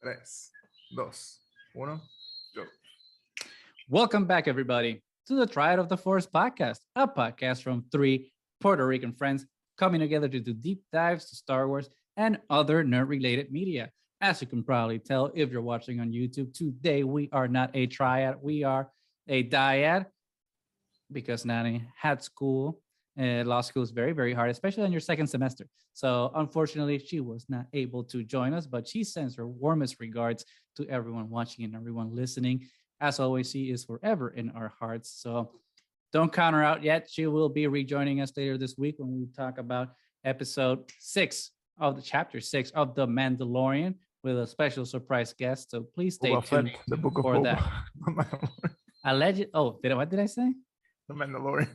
Tres, dos, uno, go. Welcome back, everybody, to the Triad of the Force podcast, a podcast from three Puerto Rican friends coming together to do deep dives to Star Wars and other nerd-related media. As you can probably tell if you're watching on YouTube, today we are not a triad, we are a dyad because Nani had school. Law school is very, very hard, especially on your second semester. So unfortunately, she was not able to join us, but she sends her warmest regards to everyone watching and everyone listening. As always, she is forever in our hearts. So don't count her out yet. She will be rejoining us later this week when we talk about episode 6 of the chapter 6 of The Mandalorian with a special surprise guest. So please stay Boba tuned Fett, the Book of for Boba. that. Alleged. Oh, what did I say? The Mandalorian.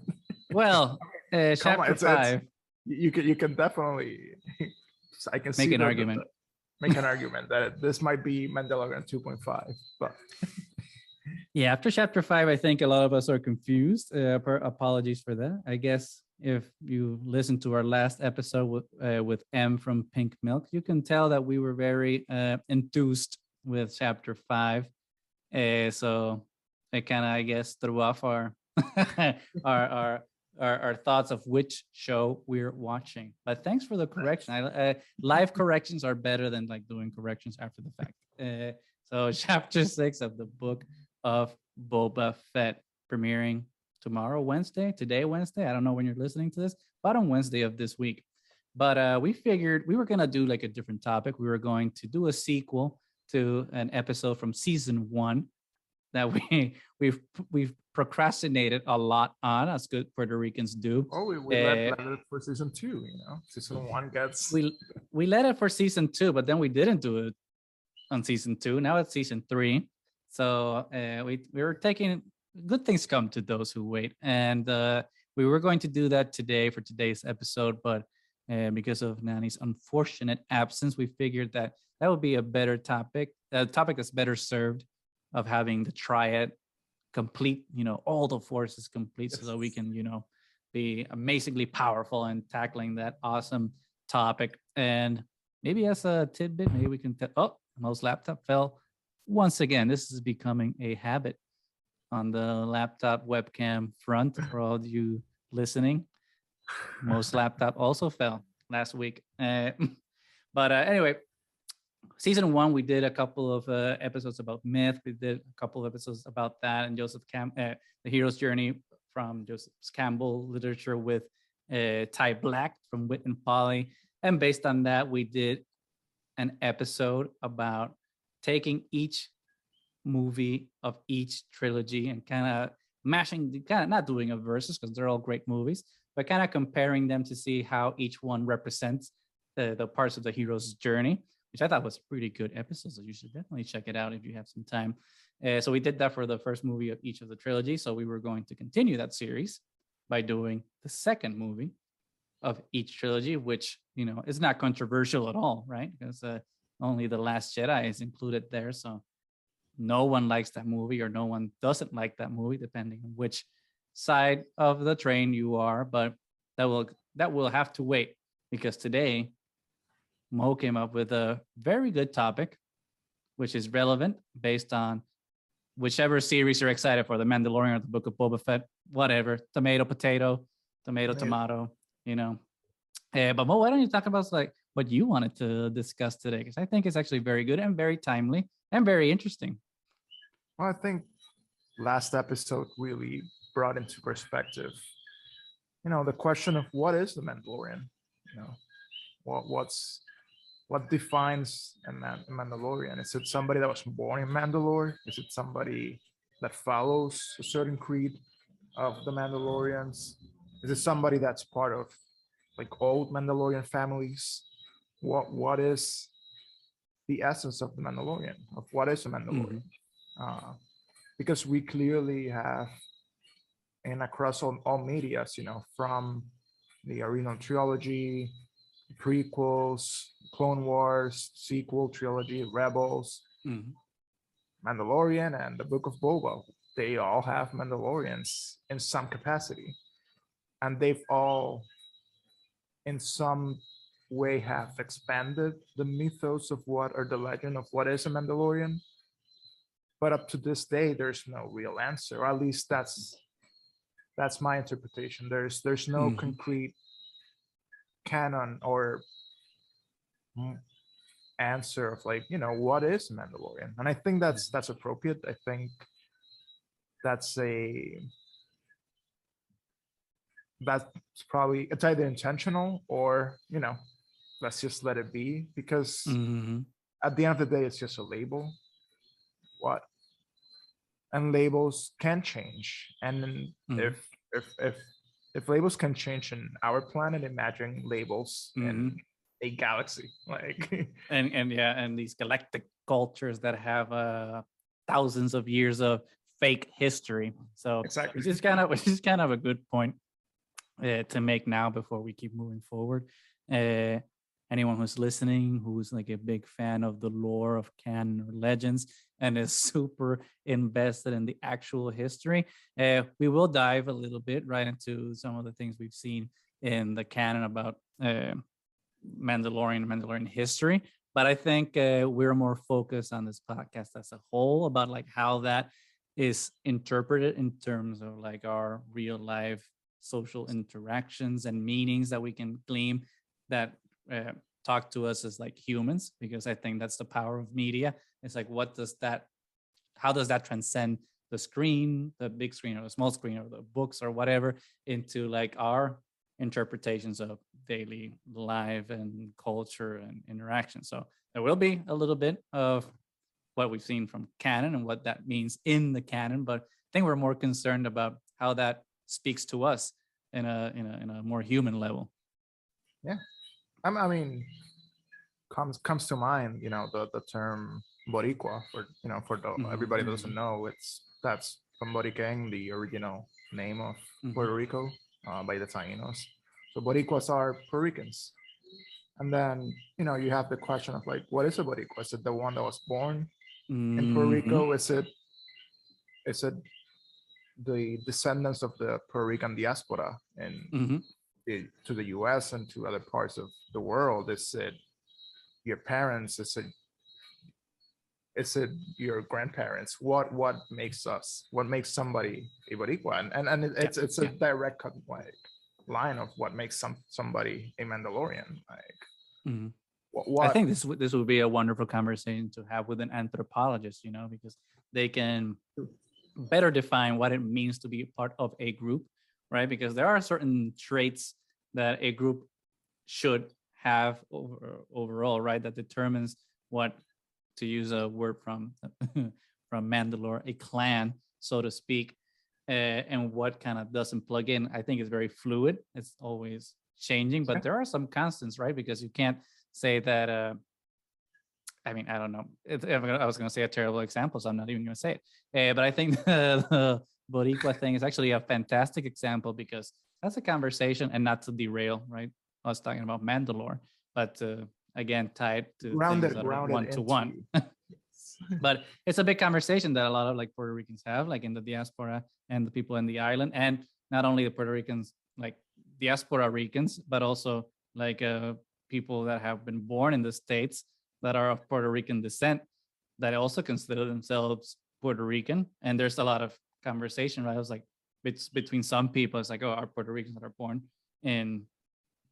Well, chapter 5. You can definitely. I can make an argument. Make an argument that this might be Mandalorian 2.5, but. Yeah, after chapter 5, I think a lot of us are confused. Apologies for that. I guess if you listen to our last episode with M from Pink Milk, you can tell that we were very enthused with chapter 5. So it kind of, I guess, threw off our our thoughts of which show we're watching. But thanks for the correction. Live corrections are better than like doing corrections after the fact. So chapter 6 of the Book of Boba Fett premiering tomorrow, Wednesday, today, Wednesday. I don't know when you're listening to this, but on Wednesday of this week. But we figured we were going to do like a different topic. We were going to do a sequel to an episode from season 1 that we've procrastinated a lot on, as good Puerto Ricans do. Oh, we let it for season 2, you know. Season 1 gets... We let it for season 2, but then we didn't do it on season 2. Now it's season 3. So we were taking... Good things come to those who wait. And we were going to do that today for today's episode, but because of Nani's unfortunate absence, we figured that would be a better topic, a topic that's better served of having the triad complete, all the forces complete, so that we can, be amazingly powerful and tackling that awesome topic. And maybe as a tidbit, maybe we can Mo's laptop fell once again. This is becoming a habit on the laptop webcam front for all of you listening. Mo's laptop also fell last week. But anyway, season 1, we did a couple of episodes about myth. We did a couple of episodes about that, and the hero's journey from Joseph Campbell literature with Ty Black from Wit and Folly. And based on that, we did an episode about taking each movie of each trilogy and kind of not doing a versus because they're all great movies, but kind of comparing them to see how each one represents the parts of the hero's journey, which I thought was a pretty good episode. So you should definitely check it out if you have some time. So we did that for the first movie of each of the trilogy. So we were going to continue that series by doing the second movie of each trilogy, which, is not controversial at all, right? Because only The Last Jedi is included there. So no one likes that movie or no one doesn't like that movie, depending on which side of the train you are. But that will have to wait, because today Mo came up with a very good topic, which is relevant based on whichever series you're excited for, The Mandalorian or the Book of Boba Fett, whatever, tomato, potato, tomato, But Mo, why don't you talk about like what you wanted to discuss today? Because I think it's actually very good and very timely and very interesting. Well, I think last episode really brought into perspective, the question of what is the Mandalorian? What defines a Mandalorian? Is it somebody that was born in Mandalore? Is it somebody that follows a certain creed of the Mandalorians? Is it somebody that's part of like old Mandalorian families? What is the essence of the Mandalorian? Of what is a Mandalorian? Mm-hmm. Because we clearly have, and across all medias, from the original trilogy, prequels, Clone Wars, sequel trilogy, Rebels, Mandalorian, and the Book of Boba, they all have Mandalorians in some capacity. And they've all, in some way have expanded the mythos of what, or the legend of what is a Mandalorian. But up to this day, there's no real answer. Or at least that's my interpretation. There's no Mhm. concrete canon or answer of like, what is a Mandalorian. And I think that's appropriate. I think that's that's probably, it's either intentional or let's just let it be, because Mhm. at the end of the day it's just a label. What, and labels can change. And then Mhm. if labels can change in our planet, imagine labels in Mhm. a galaxy, like. And yeah, and these galactic cultures that have thousands of years of fake history. So Exactly. which is kind of a good point to make now before we keep moving forward. Uh, Anyone who's listening who's like a big fan of the lore of canon or legends and is super invested in the actual history, we will dive a little bit right into some of the things we've seen in the canon about Mandalorian history. But I think we're more focused on this podcast as a whole about like how that is interpreted in terms of like our real life social interactions and meanings that we can glean that uh, talk to us as like humans, because I think that's the power of media. It's like, how does that transcend the screen, the big screen or the small screen or the books or whatever, into like our interpretations of daily life and culture and interaction. So there will be a little bit of what we've seen from canon and what that means in the canon, but I think we're more concerned about how that speaks to us in a more human level. Yeah. I mean, comes to mind, the term Boricua, for everybody that doesn't Mm-hmm. know, that's from Boriquén, the original name of Mm-hmm. Puerto Rico, by the Taínos. So Boricuas are Puerto Ricans. And then, you have the question of like, what is a Boricua? Is it the one that was born in Puerto Mm-hmm. Rico? Is it the descendants of the Puerto Rican diaspora and Mm-hmm. to the US and to other parts of the world? Is it your parents? Is it your grandparents? What makes somebody a Boricua? And Yeah. it's a Yeah. direct like line of what makes somebody a Mandalorian. Like Mm-hmm. I what think this would be a wonderful conversation to have with an anthropologist, because they can better define what it means to be part of a group, right? Because there are certain traits that a group should have overall, right? That determines what, to use a word from from Mandalore, a clan, so to speak, and what kind of doesn't plug in. I think it's very fluid. It's always changing, but there are some constants, right? Because you can't say that. I mean, I don't know. I was going to say a terrible example, so I'm not even going to say it. But I think the Boricua thing is actually a fantastic example because that's a conversation, and not to derail, right? I was talking about Mandalore, but again, tied to things that are grounded one to one. into. Yes. But it's a big conversation that a lot of like Puerto Ricans have, like in the diaspora and the people in the island, and not only the Puerto Ricans, like diaspora Ricans, but also like people that have been born in the States that are of Puerto Rican descent that also consider themselves Puerto Rican. And there's a lot of conversation, right? I was like, it's between some people, it's like, oh, are Puerto Ricans that are born in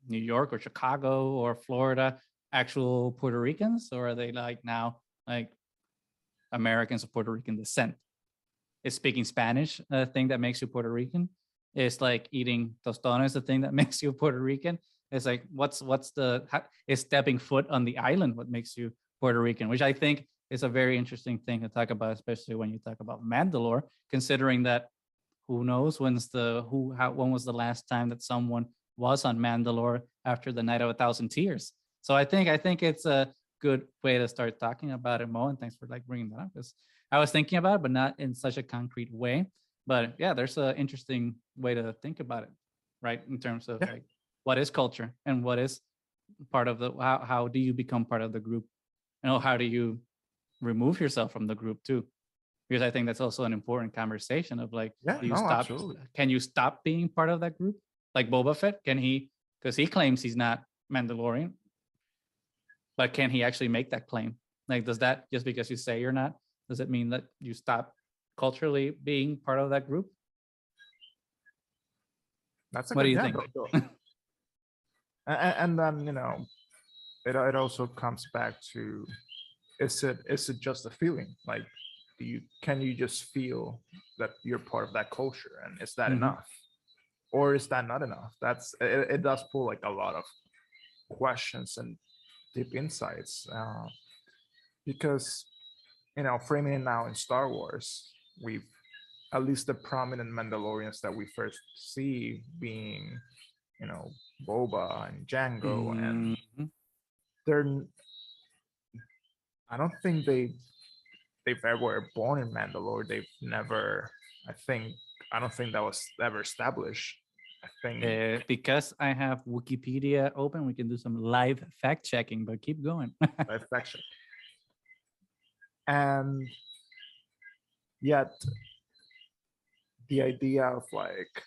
New York or Chicago or Florida actual Puerto Ricans, or are they like now like Americans of Puerto Rican descent? Is speaking Spanish a thing that makes you Puerto Rican? Is like eating tostones the thing that makes you Puerto Rican? It's like is stepping foot on the island what makes you Puerto Rican? Which I think is a very interesting thing to talk about, especially when you talk about Mandalore, considering that who knows when was the last time that someone was on Mandalore after the Night of a Thousand Tears? So I think it's a good way to start talking about it, Mo. And thanks for like bringing that up, because I was thinking about it, but not in such a concrete way. But yeah, there's an interesting way to think about it, right? In terms of Yeah. like what is culture and what is part of the how do you become part of the group, and how do you remove yourself from the group too? Because I think that's also an important conversation of like, Yeah, do you no, stop? absolutely. Can you stop being part of that group? Like Boba Fett, can he? Because he claims he's not Mandalorian. But can he actually make that claim? Like, does that, just because you say you're not, does it mean that you stop culturally being part of that group? That's a What good, do you yeah, think? and then it also comes back to, is it just a feeling? Like, can you just feel that you're part of that culture, and is that Mhm. enough, or is that not enough? It does pull like a lot of questions and deep insights, because framing it now in Star Wars, we've, at least the prominent Mandalorians that we first see being, Boba and Django, and Mhm. they're, I don't think they've ever were born in Mandalore. They've never, I don't think that was ever established. I think Because I have Wikipedia open, we can do some live fact checking, but keep going. affection. And yet the idea of like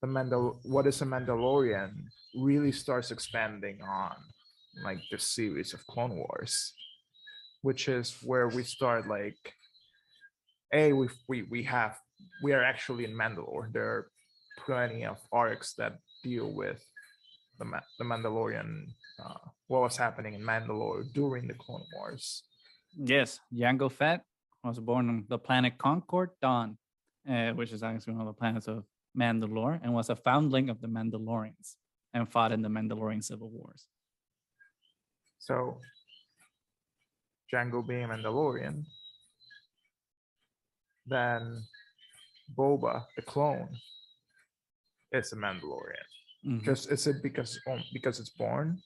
what is a Mandalorian really starts expanding on like the series of Clone Wars, which is where we start like, we are actually in Mandalore. There are plenty of arcs that deal with the Mandalorian, what was happening in Mandalore during the Clone Wars. Yes, Jango Fett was born on the planet Concord Dawn, which is actually one of the planets of Mandalore, and was a foundling of the Mandalorians and fought in the Mandalorian Civil Wars. So Django being a Mandalorian, then Boba, the clone, is a Mandalorian. Just is it because it's born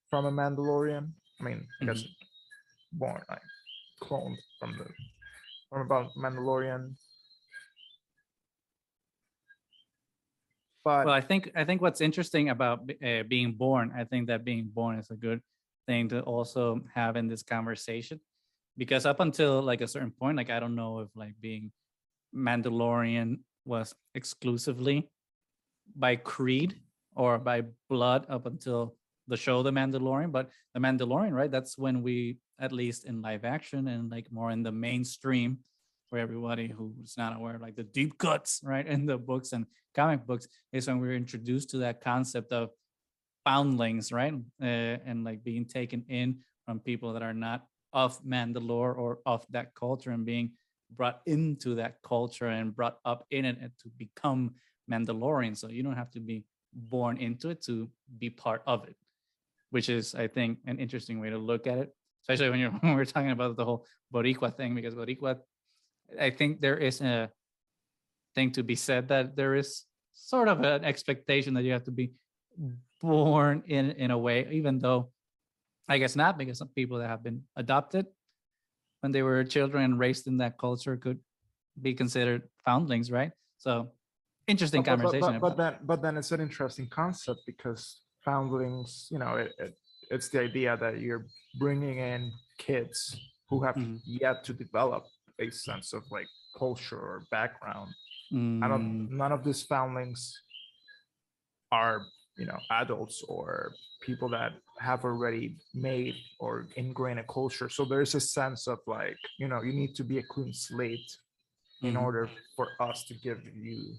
from a Mandalorian? I mean, I guess born, like cloned from about Mandalorian. But Well, I think what's interesting about being born, I think that being born is a good thing to also have in this conversation, because up until like a certain point, like I don't know if like being Mandalorian was exclusively by creed or by blood up until the show The Mandalorian, but The Mandalorian, right? That's when we, at least in live action and like more in the mainstream, for everybody who's not aware, like the deep cuts, right, in the books and comic books, is when we're introduced to that concept of foundlings, right, and like being taken in from people that are not of Mandalore or of that culture, and being brought into that culture and brought up in it and to become Mandalorian. So you don't have to be born into it to be part of it, which is, I think, an interesting way to look at it, especially when when we're talking about the whole Boricua thing, because Boricua, I think there is a thing to be said that there is sort of an expectation that you have to be born in a way, even though I guess not, because some people that have been adopted when they were children and raised in that culture could be considered foundlings, right? So interesting conversation. But then it's an interesting concept, because foundlings, it's the idea that you're bringing in kids who have yet to develop a sense of like culture or background. None of these foundlings are adults or people that have already made or ingrained a culture. So there's a sense of like, you need to be a clean slate in order for us to give you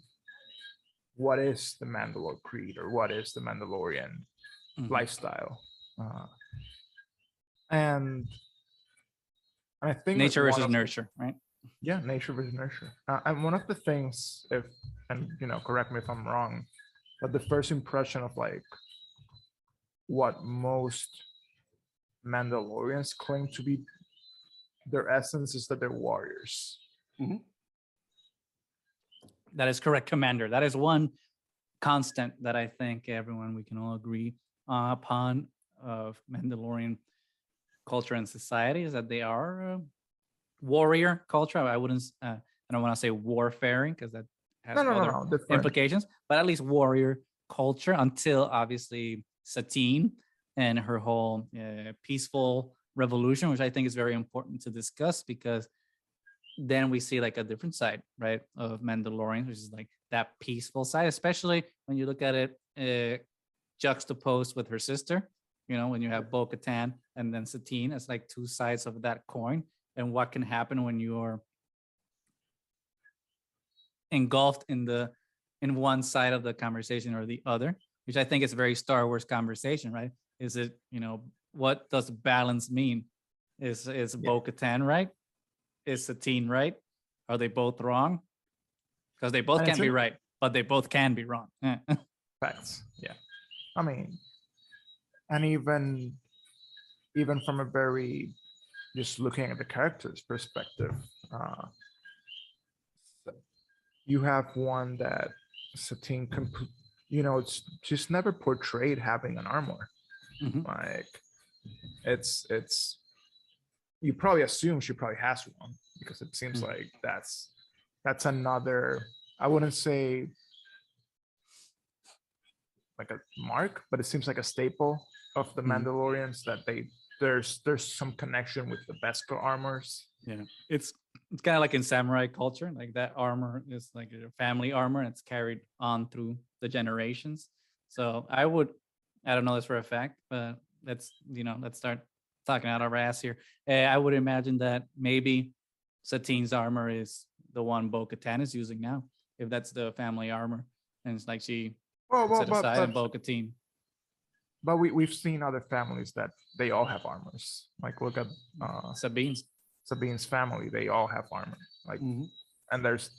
what is the Mandalore creed or what is the Mandalorian lifestyle. And I think nature versus nurture, right? Yeah, nature versus nurture. And one of the things, correct me if I'm wrong, but the first impression of like what most Mandalorians claim to be their essence is that they're warriors. That is correct, Commander. That is one constant that I think we can all agree upon of Mandalorian culture and society, is that they are a warrior culture. I don't want to say warfaring, because that has other implications, but at least warrior culture, until obviously Satine and her whole peaceful revolution, which I think is very important to discuss, because then we see like a different side, right, of Mandalorians, which is like that peaceful side, especially when you look at it juxtaposed with her sister, you know, when you have bo-katan and then Satine, it's like two sides of that coin, and what can happen when you're engulfed in one side of the conversation or the other, which I think is a very Star Wars conversation, right? Is it, you know, what does balance mean? Is bo-katan right? Is Satine right? Are they both wrong? Because they both And can't be right, but they both can be wrong. facts. Yeah. I mean, and even from a very just looking at the characters perspective, you have one that Satine, you know, it's just never portrayed having an armor. Mhm. Like it's you probably assume she probably has one because it seems like that's another, I wouldn't say like a mark, but it seems like a staple of the Mandalorians that there's some connection with the Beskar armors. Yeah, it's kind of like in samurai culture, like that armor is like a family armor, and it's carried on through the generations. So I don't know this for a fact, but let's start talking out our ass here. I would imagine that maybe Satine's armor is the one Bo-Katan is using now, if that's the family armor, and it's like she Well, set aside and Bo-Katan. But we've seen other families that they all have armors. Like look at Sabine's family; they all have armor. Like, and there's,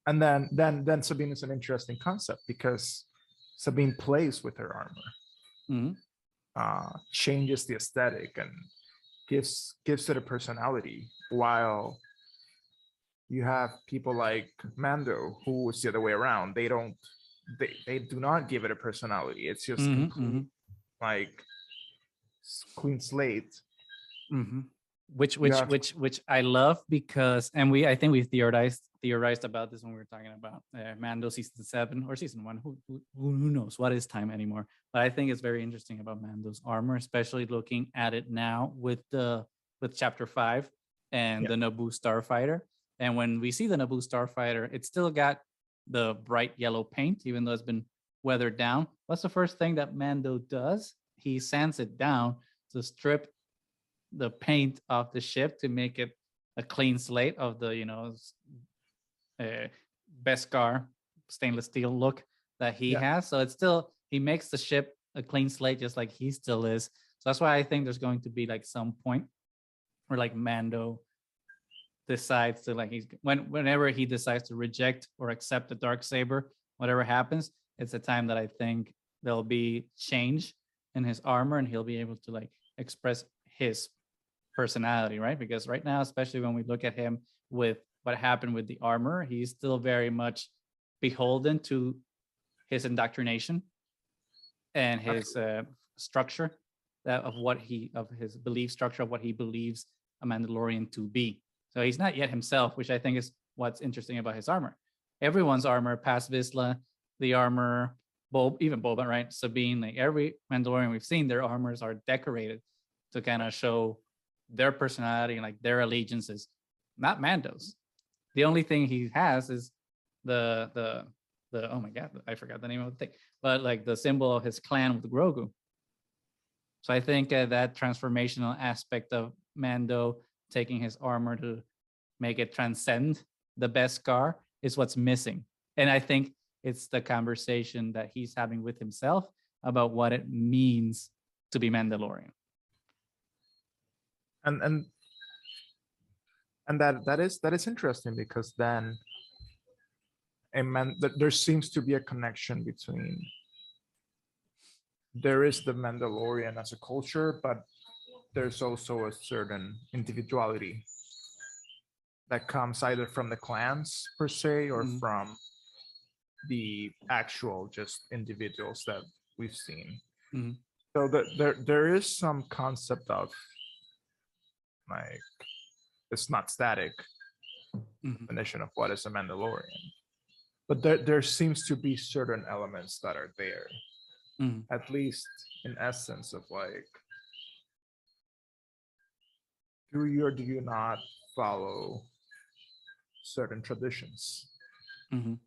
and then Sabine is an interesting concept because Sabine plays with her armor, changes the aesthetic and gives it a personality. While you have people like Mando, who is the other way around. They do not give it a personality. It's just complete, like clean slate. Which I love because, and I think we theorized about this when we were talking about Mando season 7 or season 1. Who knows what is time anymore? But I think it's very interesting about Mando's armor, especially looking at it now with chapter 5 and the Naboo Starfighter. And when we see the Naboo Starfighter, it's still got the bright yellow paint, even though it's been weathered down. What's the first thing that Mando does? He sands it down to strip the paint off the ship to make it a clean slate of the Beskar stainless steel look that he has. So it's still, he makes the ship a clean slate just like he still is. So that's why I think there's going to be like some point where like Mando decides to like whenever he decides to reject or accept the Darksaber, whatever happens, it's a time that I think there'll be change in his armor and he'll be able to like express his personality, right? Because right now, especially when we look at him with what happened with the armor, he's still very much beholden to his indoctrination and his structure of his belief structure of what he believes a Mandalorian to be. So he's not yet himself, which I think is what's interesting about his armor. Everyone's armor, past Vizsla, the armor, even Boba, right? Sabine, like every Mandalorian we've seen, their armors are decorated to kind of show their personality and like their allegiances, not Mando's. The only thing he has is the oh my god, I forgot the name of the thing, but like the symbol of his clan with Grogu. So I think that transformational aspect of Mando taking his armor to make it transcend the Beskar is what's missing. And I think it's the conversation that he's having with himself about what it means to be Mandalorian. And that is interesting because then there seems to be a connection between, there is the Mandalorian as a culture, but there's also a certain individuality that comes either from the clans per se or from the actual just individuals that we've seen. So there is some concept of like, it's not static definition of what is a Mandalorian, but there seems to be certain elements that are there, at least in essence of like, do you or do you not follow certain traditions? And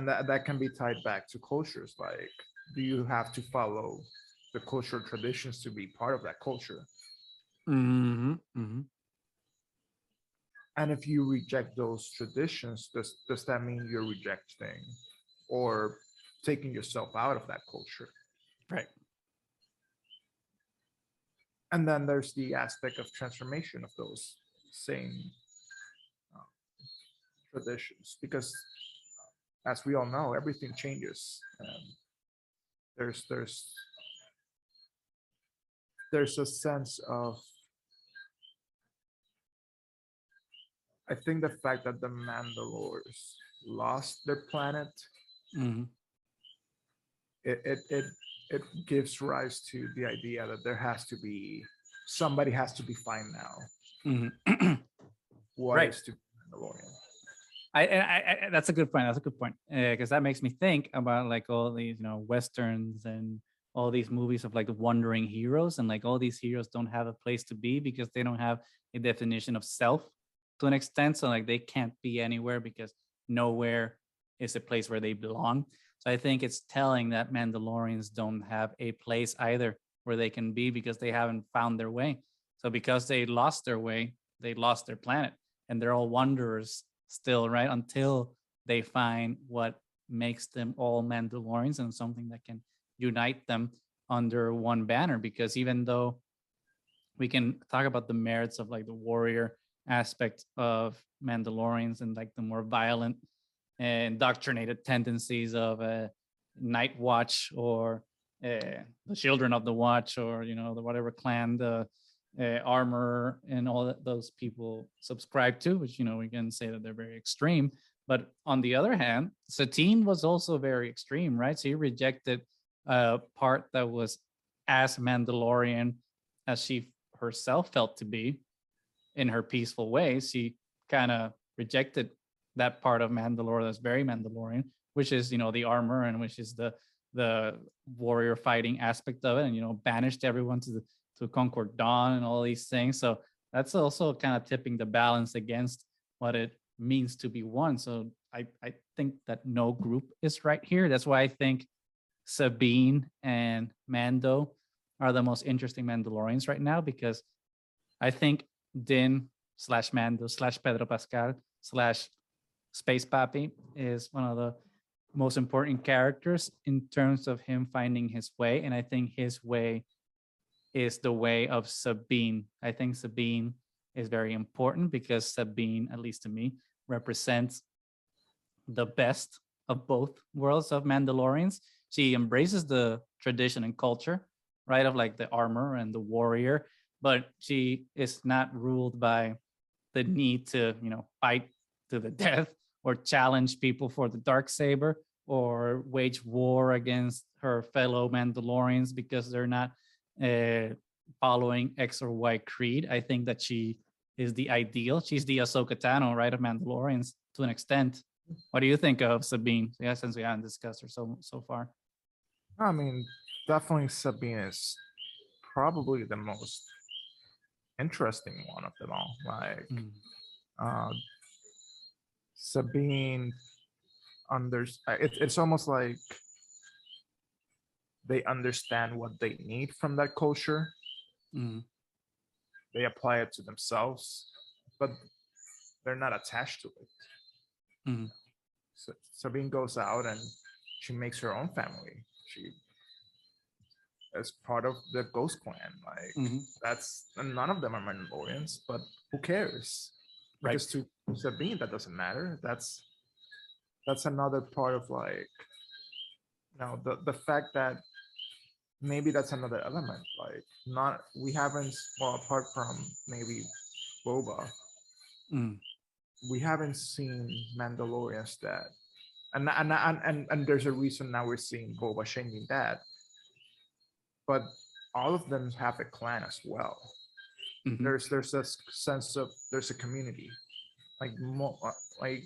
that can be tied back to cultures. Like, do you have to follow the cultural traditions to be part of that culture. Mm-hmm. Mm-hmm. And if you reject those traditions, does that mean you're rejecting or taking yourself out of that culture? Right. And then there's the aspect of transformation of those same uh, traditions, because as we all know, everything changes. There's there's there's a sense of, I think the fact that the Mandalores lost their planet, Mm-hmm. it gives rise to the idea that there has to be, somebody has to define now Mm-hmm. what Right. is to be Mandalorian. I that's a good point. That's a good point, because that makes me think about like all these, westerns and all these movies of like the wandering heroes, and like all these heroes don't have a place to be because they don't have a definition of self to an extent. So like they can't be anywhere because nowhere is a place where they belong. So I think it's telling that Mandalorians don't have a place either where they can be because they haven't found their way. So because they lost their way, they lost their planet, and they're all wanderers still, right? Until they find what makes them all Mandalorians and something that can unite them under one banner. Because even though we can talk about the merits of like the warrior aspect of Mandalorians and like the more violent and indoctrinated tendencies of a Night Watch or the Children of the Watch, or the whatever clan the armor and all that those people subscribe to, which we can say that they're very extreme. But on the other hand, Satine was also very extreme, right? So he rejected a part that was as Mandalorian as she herself felt to be in her peaceful ways. She kind of rejected that part of Mandalore that's very Mandalorian, which is the armor, and which is the warrior fighting aspect of it, and banished everyone to Concord Dawn and all these things. So that's also kind of tipping the balance against what it means to be one. So I think that no group is right here. That's why I think Sabine and Mando are the most interesting Mandalorians right now, because I think Din slash Mando slash Pedro Pascal slash Space Pappy is one of the most important characters in terms of him finding his way. And I think his way is the way of Sabine. I think Sabine is very important because Sabine, at least to me, represents the best of both worlds of Mandalorians. She embraces the tradition and culture, right, of like the armor and the warrior, but she is not ruled by the need to, fight to the death or challenge people for the Darksaber or wage war against her fellow Mandalorians because they're not following X or Y creed. I think that she is the ideal. She's the Ahsoka Tano, right, of Mandalorians to an extent. What do you think of Sabine? Yeah, since we haven't discussed her so far. I mean, definitely Sabine is probably the most interesting one of them all. Like, Sabine it's almost like they understand what they need from that culture. They apply it to themselves, but they're not attached to it. So Sabine goes out and she makes her own family. She is part of the Ghost Clan. Like, that's, and none of them are Mandalorians, but who cares? Right. Because to Sabine, that doesn't matter. That's another part of like, the fact that maybe that's another element. Like, not, we haven't, well, apart from maybe Boba, we haven't seen Mandalorians that, and there's a reason now we're seeing Boba changing that, but all of them have a clan as well. There's a sense of, there's a community, like like,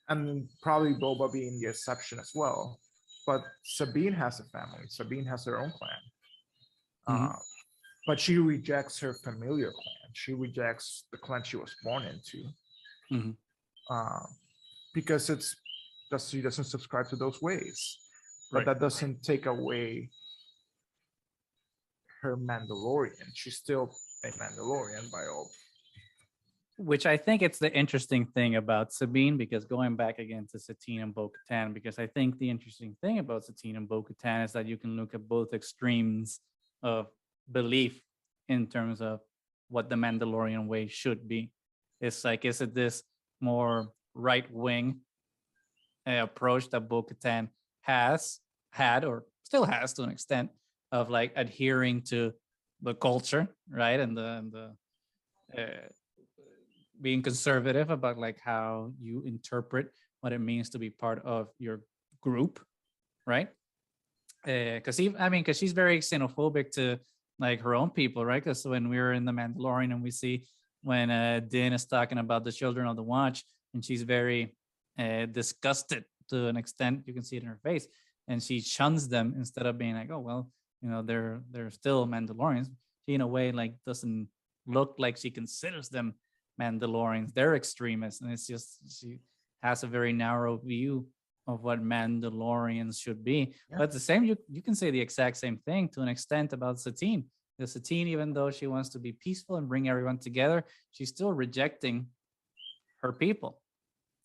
and probably Boba being the exception as well. But Sabine has a family. Sabine has her own clan. But she rejects her familiar clan. She rejects the clan she was born into. Because she doesn't subscribe to those ways. But that doesn't take away her Mandalorian. She's still a Mandalorian by all. Which I think it's the interesting thing about Sabine, because going back again to Satine and bo-katan, because I think the interesting thing about Satine and bo-katan is that you can look at both extremes of belief in terms of what the Mandalorian way should be. It's like, is it this more right-wing approach that bo-katan has had, or still has to an extent, of like adhering to the culture, right? And the being conservative about like how you interpret what it means to be part of your group, right? Because because she's very xenophobic to like her own people, right? Because when we were in the Mandalorian and we see when Din is talking about the Children of the Watch, and she's very disgusted to an extent, you can see it in her face, and she shuns them instead of being like, oh well, they're still Mandalorians. She in a way like doesn't look like she considers them Mandalorians. They're extremists, and it's just she has a very narrow view of what Mandalorians should be. Yeah. But the same, you can say the exact same thing to an extent about Satine. The Satine, even though she wants to be peaceful and bring everyone together, she's still rejecting her people.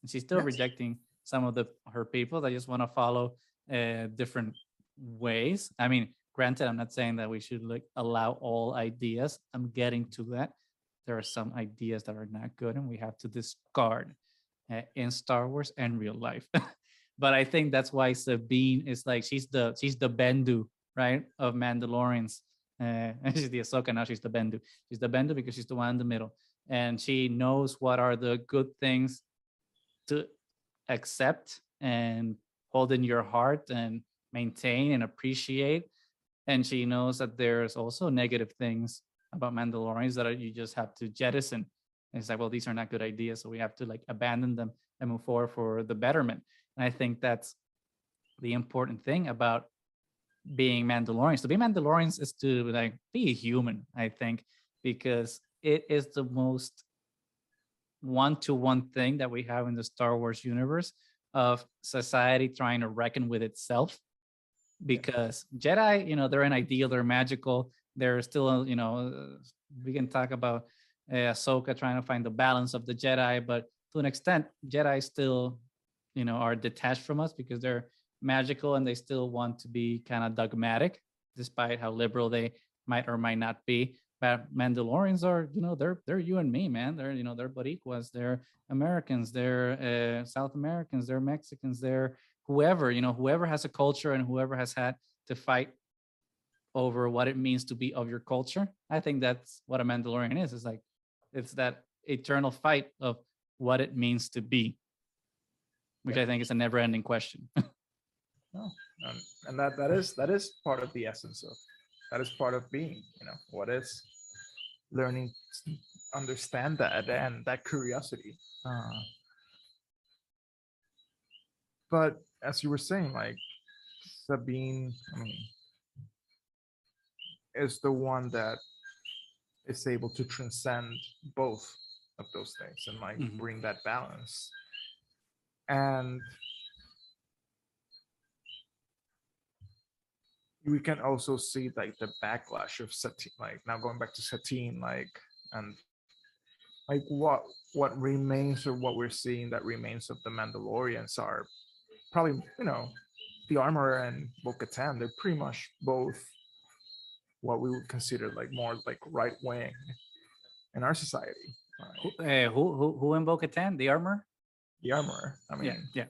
And she's still rejecting some of her people that just want to follow different ways. I mean, granted, I'm not saying that we should like allow all ideas. I'm getting to that. There are some ideas that are not good and we have to discard in Star Wars and real life. But I think that's why Sabine is like, she's the Bendu, right, of Mandalorians. She's the Ahsoka, now she's the Bendu. She's the Bendu because she's the one in the middle. And she knows what are the good things to accept and hold in your heart and maintain and appreciate. And she knows that there's also negative things about Mandalorians that you just have to jettison. And it's like, well, these are not good ideas, so we have to like abandon them and move forward for the betterment. And I think that's the important thing about being Mandalorians. To be Mandalorians is to like be a human, I think, because it is the most one-to-one thing that we have in the Star Wars universe of society trying to reckon with itself. Because Jedi, they're an ideal, they're magical, they're still, we can talk about Ahsoka trying to find the balance of the Jedi, but to an extent, Jedi still, are detached from us because they're magical and they still want to be kind of dogmatic, despite how liberal they might or might not be. But Mandalorians are, they're you and me, man. They're Boricuas, they're Americans, they're South Americans, they're Mexicans, they're whoever, whoever has a culture and whoever has had to fight over what it means to be of your culture. I think that's what a Mandalorian is. It's like, it's that eternal fight of what it means to be, which I think is a never ending question. No. And that is part of the essence of, that is part of being, what is learning to understand that and that curiosity. But as you were saying, like Sabine, is the one that is able to transcend both of those things and like bring that balance. And we can also see like the backlash of Satine, like now going back to Satine, like, and like what remains, or what we're seeing that remains of the Mandalorians are probably, the Armorer and bo-katan. They're pretty much both what we would consider like more like right wing in our society. Who in bo-katan? The Armor? The Armorer. Yeah.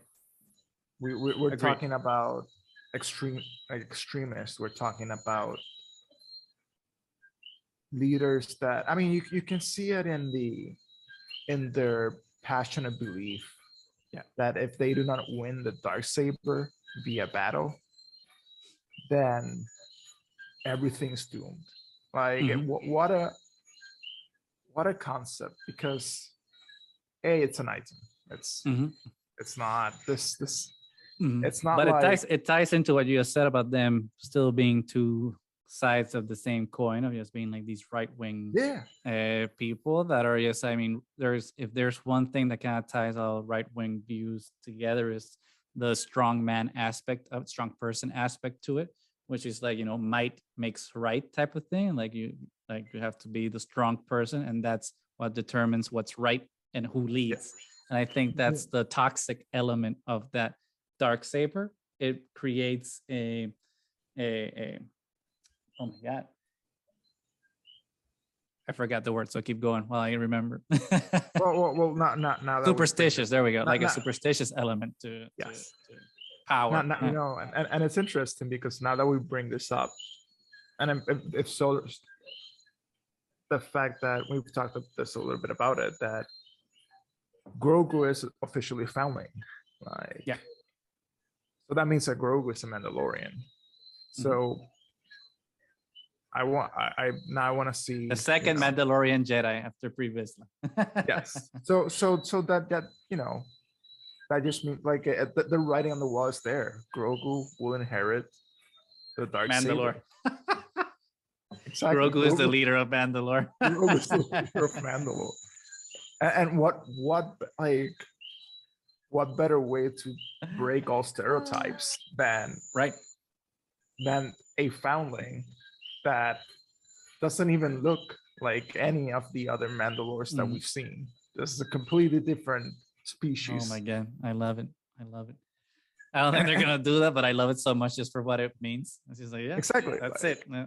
We're talking about extremists. We're talking about leaders that, you can see it in their passionate belief that if they do not win the Darksaber via battle, then everything's doomed. Like what a concept, because it's an item. It's not this it's not, but like it ties into what you just said about them still being two sides of the same coin, of just being like these right-wing people that are just, if there's one thing that kind of ties all right-wing views together, is the strong man aspect, of strong person aspect to it, which is like, might makes right type of thing. Like you have to be the strong person, and that's what determines what's right and who leads. And I think that's the toxic element of that Darksaber. It creates a oh my god, I forgot the word, so keep going while I remember. well, not now. Superstitious. There we go. Like a superstitious element to power. And it's interesting because now that we bring this up, and if so, the fact that we've talked this a little bit about it, that Grogu is officially foundling, like so that means that Grogu is a Mandalorian. So I want to see the second Mandalorian Jedi after previously. Yes. So that that just means like the writing on the wall is there. Grogu will inherit the Darksaber. Mandalore. Exactly. Grogu is the leader of Mandalore. Grogu is the leader of Mandalore. And what better way to break all stereotypes than a foundling that doesn't even look like any of the other Mandalores that we've seen. This is a completely different species. Oh my god, I love it. I don't think they're gonna do that, but I love it so much just for what it means. It's just like, exactly. That's it. Yeah.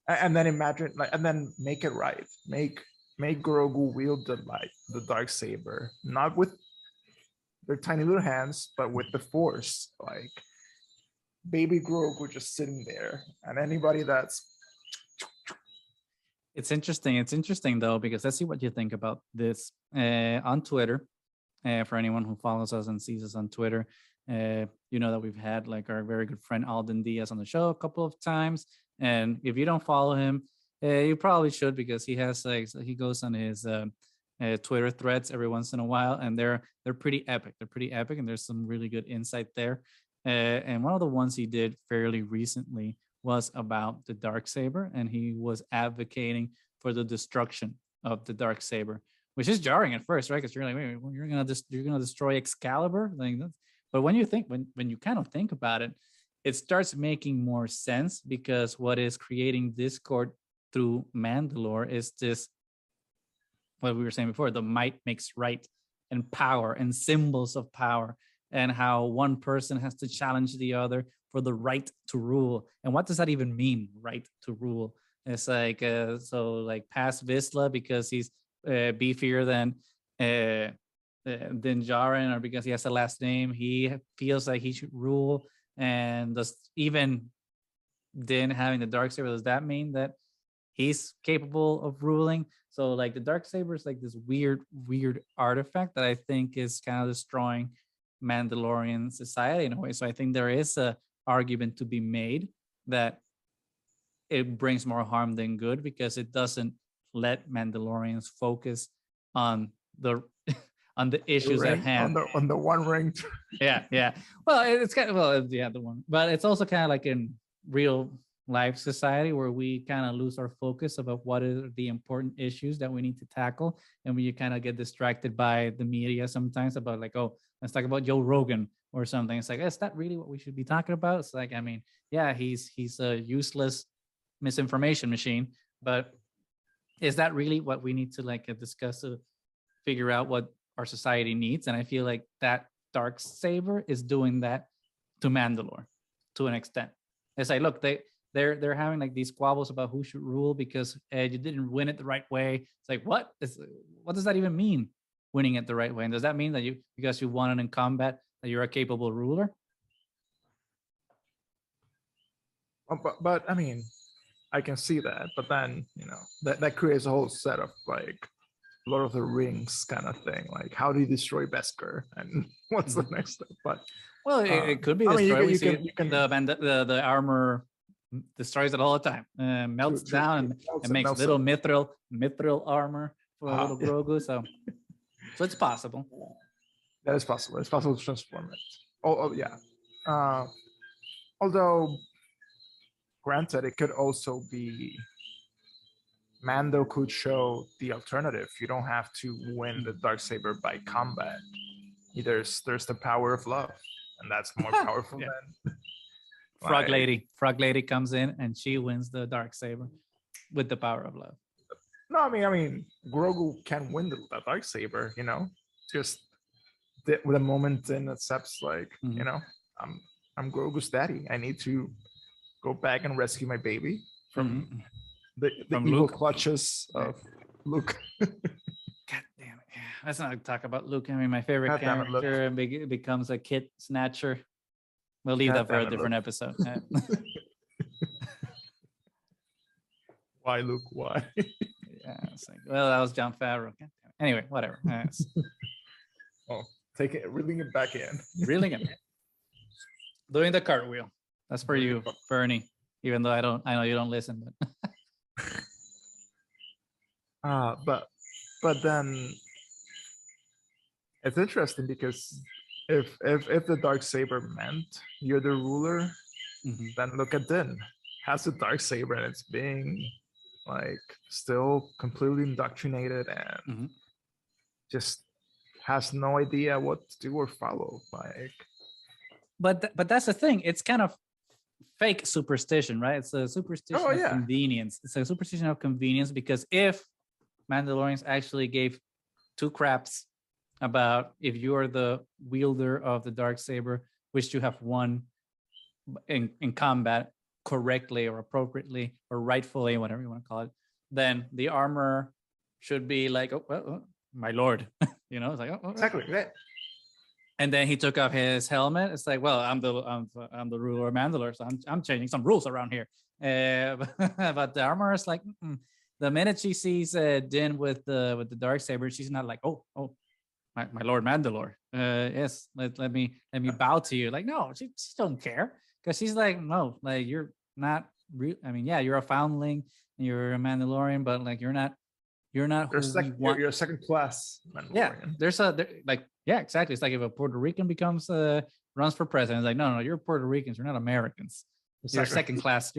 And then imagine, and then make it right. Make Grogu wield the Darksaber, not with their tiny little hands, but with the Force. Like baby Grogu just sitting there, and anybody that's. It's interesting though, because let's see what you think about this on Twitter. For anyone who follows us and sees us on Twitter, that we've had like our very good friend Alden Diaz on the show a couple of times. And if you don't follow him, you probably should, because he has he goes on his Twitter threads every once in a while, and they're pretty epic. They're pretty epic, and there's some really good insight there. And one of the ones he did fairly recently was about the Darksaber, and he was advocating for the destruction of the Darksaber, which is jarring at first, right? Because you're like, wait, you're gonna destroy Excalibur, like that. But when you kind of think about it, it starts making more sense, because what is creating discord through Mandalore is this, what we were saying before, the might makes right, and power and symbols of power, and how one person has to challenge the other for the right to rule. And what does that even mean, right to rule? It's like like past Vizsla because he's beefier than Jaren, or because he has the last name, he feels like he should rule. And even Din having the Darksaber, does that mean that he's capable of ruling? So like the Darksaber is like this weird artifact that I think is kind of destroying Mandalorian society in a way. So I think there is a argument to be made that it brings more harm than good, because it doesn't let Mandalorians focus on the issues at hand. On the one ring. Yeah. Well, it's kind of the one, but it's also kind of like in real life society where we kind of lose our focus about what are the important issues that we need to tackle, and we kind of get distracted by the media sometimes about like, oh, let's talk about Joe Rogan or something. It's like, is that really what we should be talking about? It's like, I mean, yeah, he's a useless misinformation machine, but is that really what we need to like discuss to figure out what our society needs? And I feel like that Darksaber is doing that to Mandalore to an extent. It's like, look, they're having like these squabbles about who should rule because you didn't win it the right way. It's like, what does that even mean, winning it the right way? And does that mean that because you won it in combat, that you're a capable ruler? But I mean, I can see that, but then that creates a whole set of like Lord of the Rings kind of thing. Like, how do you destroy Beskar, and what's the next step? But well, it could be destroyed. The armor destroys it all the time, melts down and makes little mithril armor for a little Grogu. So it's possible. That is possible. It's possible to transform it. Oh yeah. Although, granted, it could also be Mando could show the alternative. You don't have to win the Darksaber by combat. There's the power of love, and that's more powerful than Frog Like, Lady comes in and she wins the Darksaber with the power of love. no, I mean, Grogu can win the Darksaber, you know, just with a moment and accepts like, you know, I'm Grogu's daddy. I need to go back and rescue my baby from the From evil Luke. clutches of Luke. God damn it. Yeah, let's not talk about Luke. I mean, my favorite God damn it, Luke. character becomes a kid snatcher. We'll leave God that for a damn it, different Luke. episode. Why, Luke? Why? Yeah, it's like, well, that was John Favreau. God damn it. Anyway, whatever. Oh, take it, reeling it back in. Reeling it. Doing the cartwheel. That's for you, Bernie. Even though I know you don't listen, but But then it's interesting because if the Darksaber meant you're the ruler, then look at Din. Has the Darksaber and it's being like still completely indoctrinated and just has no idea what to do or follow. Like, but that's the thing. It's kind of fake superstition, right? It's a superstition of convenience. It's a superstition of convenience because if Mandalorians actually gave two craps about if you are the wielder of the Darksaber, which you have won in combat correctly or appropriately or rightfully, whatever you want to call it, then the armor should be like, oh, my lord, you know, it's like, exactly. Right. And then he took off his helmet. It's like, well, I'm the ruler of Mandalore, so I'm changing some rules around here. But the armor is like, the minute she sees Din with the Darksaber, she's not like, oh, my Lord Mandalore. Yes, let me bow to you. Like, no, she don't care because she's like, no, like you're not real. I mean, yeah, you're a foundling, and you're a Mandalorian, but like you're not. You're you're a second class Mandalorian. Yeah, exactly. It's like if a Puerto Rican becomes runs for president, it's like, no, you're Puerto Ricans, you're not Americans. You're second class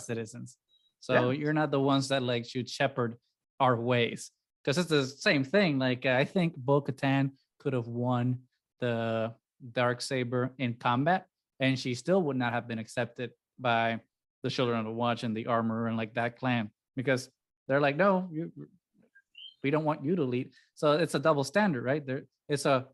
citizens. So you're not the ones that like should shepherd our ways. Because it's the same thing. Like I think bo-katan could have won the Darksaber in combat, and she still would not have been accepted by the Children of the Watch and the Armor and like that clan, because they're like, no, we don't want you to lead. So it's a double standard, right? It's a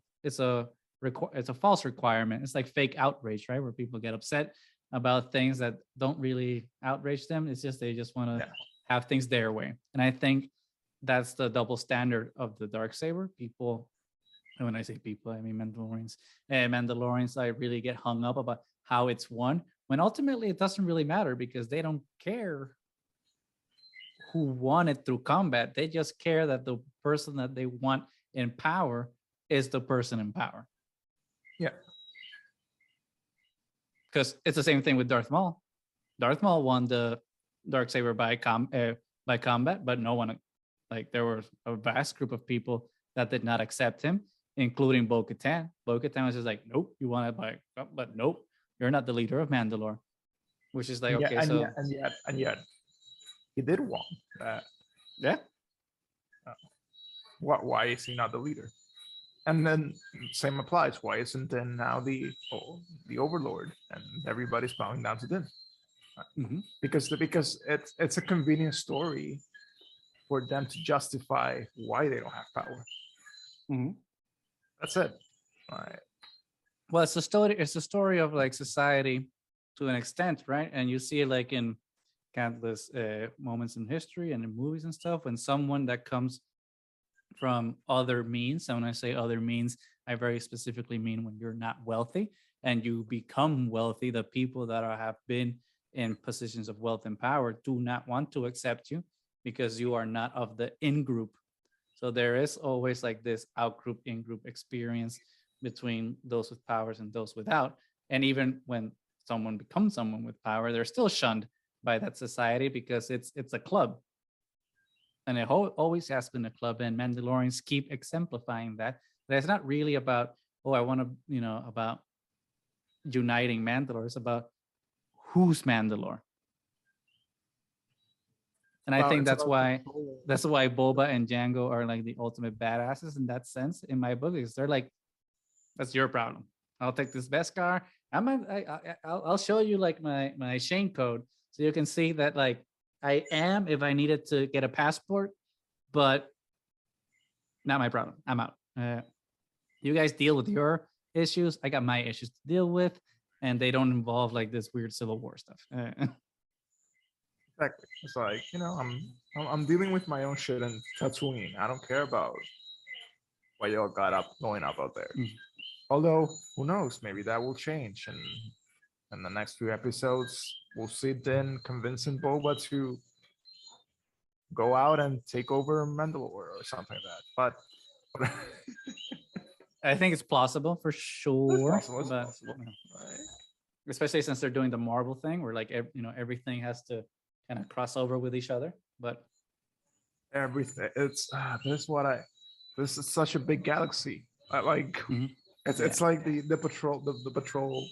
false requirement. It's like fake outrage, right? Where people get upset about things that don't really outrage them. It's just they just want to have things their way. And I think that's the double standard of the Darksaber. People, and when I say people, I mean Mandalorians. And Mandalorians, I really get hung up about how it's won, when ultimately it doesn't really matter because they don't care who won it through combat. They just care that the person that they want in power is the person in power. Yeah. Because it's the same thing with Darth Maul. Darth Maul won the Darksaber by combat, but no one, like there was a vast group of people that did not accept him, including bo-katan. Bo-katan was just like, nope, you want it but nope, you're not the leader of Mandalore. Which is like, okay, and yet he did want that. Why is he not the leader? And then same applies. Why isn't Din now the overlord and everybody's bowing down to Din? Because it's a convenient story for them to justify why they don't have power. That's it. Well, it's a story. It's a story of like society to an extent, right? And you see it like in countless moments in history and in movies and stuff, when someone that comes from other means, and when I say other means, I very specifically mean when you're not wealthy and you become wealthy, the people that have been in positions of wealth and power do not want to accept you because you are not of the in-group. So there is always like this out-group, in-group experience between those with powers and those without. And even when someone becomes someone with power, they're still shunned by that society because it's a club. And it always has been a club, and Mandalorians keep exemplifying that. But it's not really about, I want to, about uniting Mandalore. It's about who's Mandalore. And I think that's why Boba and Jango are like the ultimate badasses in that sense in my book, because they're like, that's your problem. I'll take this Beskar I'll show you like my Shane code so you can see that like I am if I needed to get a passport, but not my problem. I'm out. You guys deal with your issues. I got my issues to deal with, and they don't involve like this weird Civil War stuff. Exactly. It's like, I'm dealing with my own shit and Tatooine. I don't care about what y'all got up going up out there. Mm. Although, who knows? Maybe that will change, and in the next few episodes, we'll see Din convincing Boba to go out and take over Mandalore or something like that. But I think it's plausible for sure. it's possible, but right? especially since they're doing the Marvel thing, where like everything has to kind of cross over with each other. But Everything. It's this is such a big galaxy. Mhm. It's like the patrol the patrol.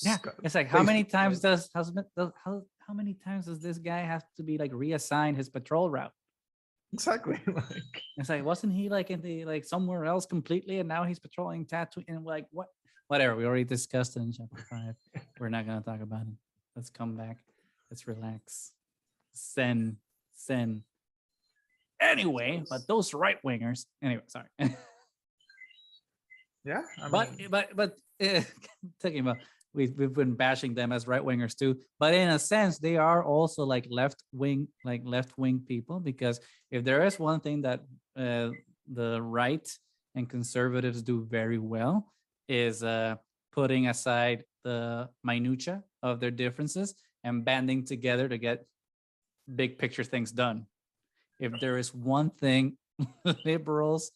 Yeah, it's like how space- many times does how many times does this guy have to be like reassigned his patrol route? Exactly. Like It's like, wasn't he like in the like somewhere else completely, and now he's patrolling Tatooine? And like, what? Whatever. We already discussed it in chapter 5. We're not gonna talk about it. Let's come back. Let's relax. Sen. Anyway, but those right wingers. Anyway, sorry. yeah. I but mean, talking about we've been bashing them as right wingers too, but in a sense they are also like left wing people, because if there is one thing that the right and conservatives do very well is putting aside the minutia of their differences and banding together to get big picture things done. If there is one thing liberals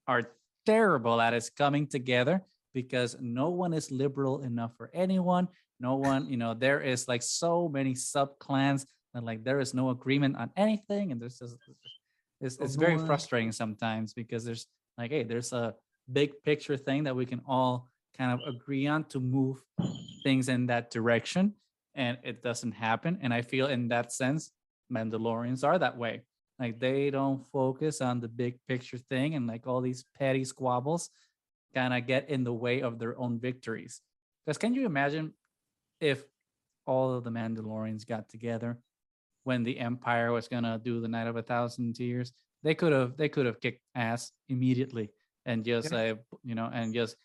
are terrible at, is coming together, because no one is liberal enough for anyone. No one, there is like so many sub clans and like there is no agreement on anything. And there's just, it's very frustrating sometimes, because there's like, hey, there's a big picture thing that we can all kind of agree on to move things in that direction. And it doesn't happen. And I feel in that sense, Mandalorians are that way. Like they don't focus on the big picture thing, and like all these petty squabbles kind of get in the way of their own victories. Because can you imagine if all of the Mandalorians got together when the Empire was gonna do the Night of 1,000 Years? They could have kicked ass immediately and just and just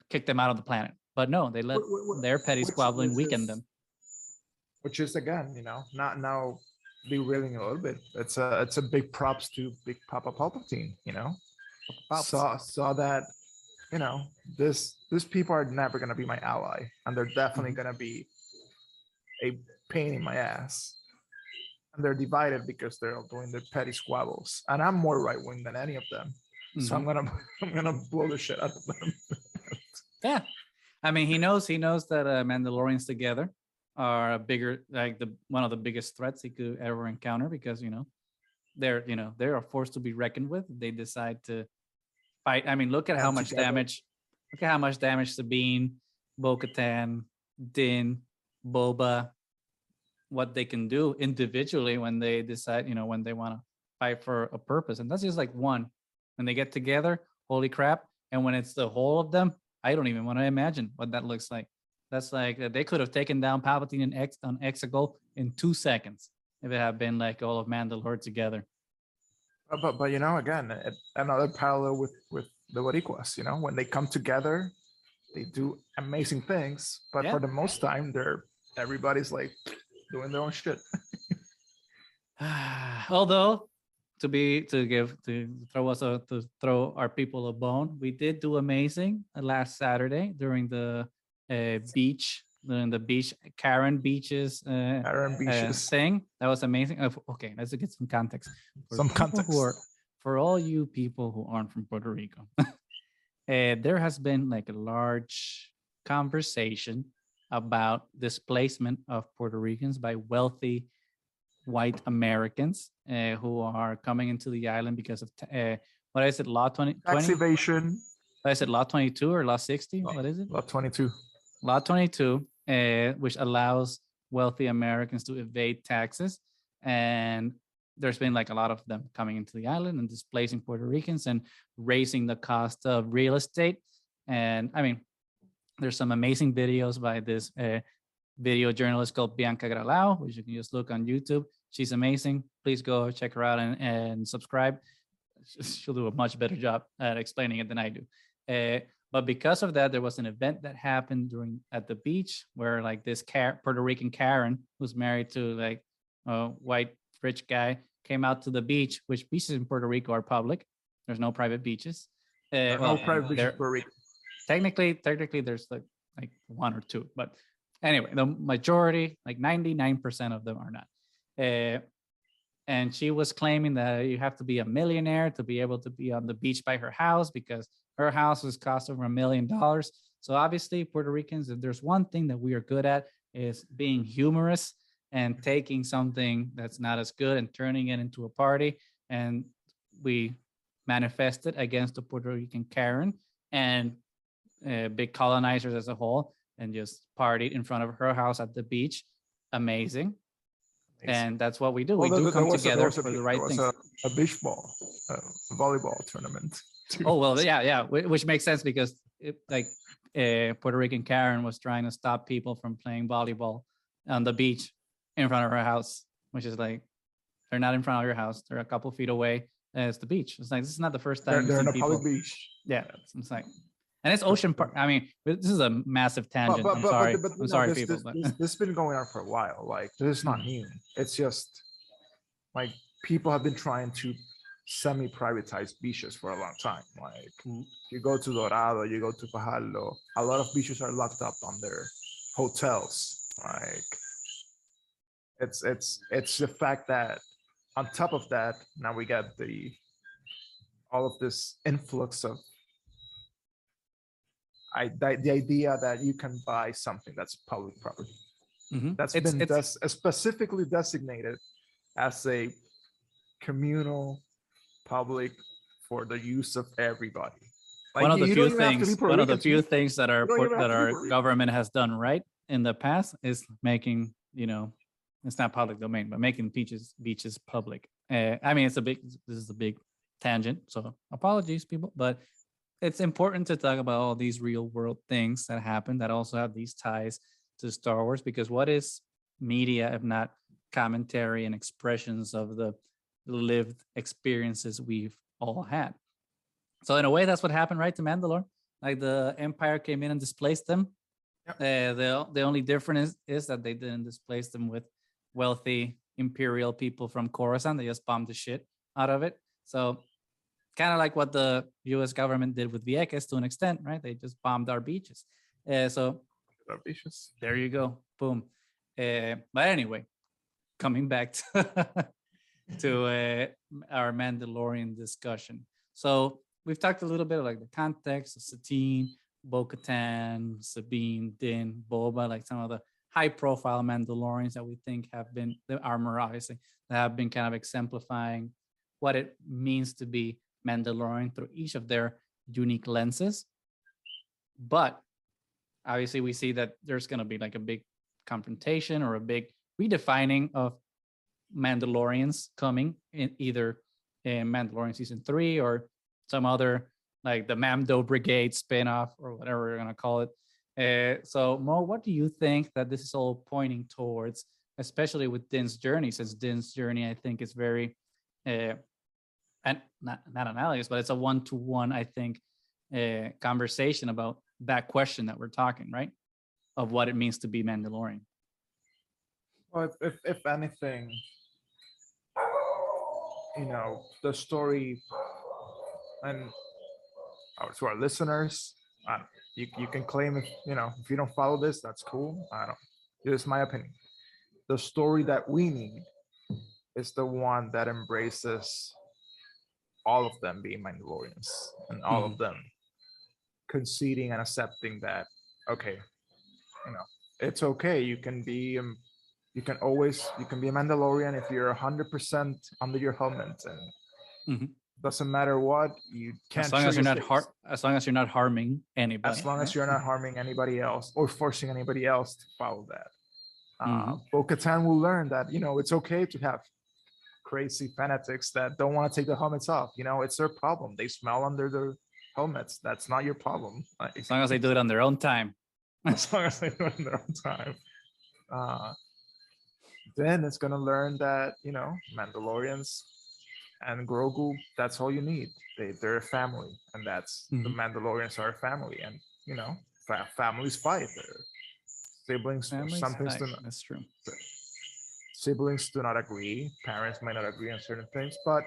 kicked them out of the planet. But no, they let their petty squabbling weaken them. Which is again, not now derailing a little bit. It's a big props to Big Papa Palpatine. Saw that, these people are never gonna be my ally, and they're definitely gonna be a pain in my ass. And they're divided because they're all doing their petty squabbles. And I'm more right wing than any of them. So I'm gonna blow the shit out of them. Yeah. I mean, he knows that Mandalorians together are a bigger, like one of the biggest threats he could ever encounter, because they're a force to be reckoned with. They decide to fight. I mean, look at how much damage. Look at how much damage Sabine, Bo-Katan, Din, Boba, what they can do individually when they decide, when they want to fight for a purpose. And that's just like one. When they get together, holy crap! And when it's the whole of them, I don't even want to imagine what that looks like. That's like they could have taken down Palpatine on Exegol in 2 seconds if it had been like all of Mandalore together. But again, another parallel with the Boricuas. When they come together, they do amazing things. But for the most time, everybody's like doing their own shit. Although to throw our people a bone, we did do amazing last Saturday during the beach Karen Beaches thing. That was amazing. Okay, let's get some context. For all you people who aren't from Puerto Rico, there has been like a large conversation about displacement of Puerto Ricans by wealthy white Americans who are coming into the island because of what is it, Law 20? Tax evasion. What is it, Law 22 or Law 60? What is it? Law 22. Law 22, which allows wealthy Americans to evade taxes. And there's been like a lot of them coming into the island and displacing Puerto Ricans and raising the cost of real estate. And I mean, there's some amazing videos by this video journalist called Bianca Gralao, which you can just look on YouTube. She's amazing. Please go check her out and subscribe. She'll do a much better job at explaining it than I do. But because of that, there was an event that happened at the beach where like this Puerto Rican Karen who's married to like a white rich guy came out to the beach, which beaches in Puerto Rico are public. There's no private beaches. No private beaches in Puerto Rico. Technically, there's like one or two, but anyway, the majority, like 99% of them are not. And she was claiming that you have to be a millionaire to be able to be on the beach by her house because her house was cost over $1 million. So obviously, Puerto Ricans, if there's one thing that we are good at, is being humorous and taking something that's not as good and turning it into a party. And we manifested against the Puerto Rican Karen and big colonizers as a whole, and just partied in front of her house at the beach. Amazing. And that's what we do. We do come together for the right things. A beach ball, a volleyball tournament. Oh, well, yeah, which makes sense because Puerto Rican Karen was trying to stop people from playing volleyball on the beach in front of her house, which is like, they're not in front of your house. They're a couple feet away. It's the beach. It's like, this is not the first time they're in a people. public beach. Yeah, it's like, and it's Ocean Park. I mean, this is a massive tangent. I'm sorry. I'm sorry, people. This has been going on for a while. Like, this is not new. It's just like people have been trying to semi-privatize beaches for a long time. Like, you go to Dorado, you go to Fajardo, a lot of beaches are locked up on their hotels. Like, it's the fact that on top of that, now we get all of this influx of the idea that you can buy something that's public property. That's been specifically designated as a communal public for the use of everybody. Like, one of the few things that our government has done right in the past is making, it's not public domain, but making beaches public. I mean, this is a big tangent, so apologies, people, but it's important to talk about all these real world things that happen that also have these ties to Star Wars, because what is media if not commentary and expressions of the lived experiences we've all had? So in a way, that's what happened, right, to Mandalore. Like, the Empire came in and displaced them. Yep. The only difference is that they didn't displace them with wealthy imperial people from Coruscant. They just bombed the shit out of it. So kind of like what the U.S. government did with Vieques to an extent, right? They just bombed our beaches. So our beaches. There you go. Boom. But anyway, coming back to our Mandalorian discussion. So we've talked a little bit of like the context of Satine, bo-katan, Sabine, Din, Boba, like some of the high-profile Mandalorians that we think have been, the armor obviously, that have been kind of exemplifying what it means to be Mandalorian through each of their unique lenses. But obviously we see that there's going to be like a big confrontation or a big redefining of Mandalorians coming in either in Mandalorian season 3 or some other, like the Mamdo Brigade spinoff or whatever we're going to call it. So Mo, what do you think that this is all pointing towards, especially with Din's journey, since Din's journey, I think, is very, and not analogous, but it's a one-to-one, I think, conversation about that question that we're talking, right? Of what it means to be Mandalorian. Well, if anything, the story, and to our listeners, you can claim if you don't follow this, that's cool. It's my opinion. The story that we need is the one that embraces all of them being Mandalorians and all of them conceding and accepting that, okay, it's okay. You can be a Mandalorian if you're 100% under your helmet, and doesn't matter what, you can't. As long as you're not harming anybody. As long as you're not harming anybody else or forcing anybody else to follow that. Bo-Katan will learn that it's okay to have crazy fanatics that don't want to take the helmets off. It's their problem. They smell under helmets. That's not your problem. Like, As long as they do it on their own time. as long as they do it in their own time. Then it's gonna learn that, you know, Mandalorians and Grogu, that's all you need. They're a family, and that's the Mhm. Mandalorians are a family, and you know, families fight. They're siblings. Families Some things fight. do not, That's true. siblings do not agree. Parents might not agree on certain things, but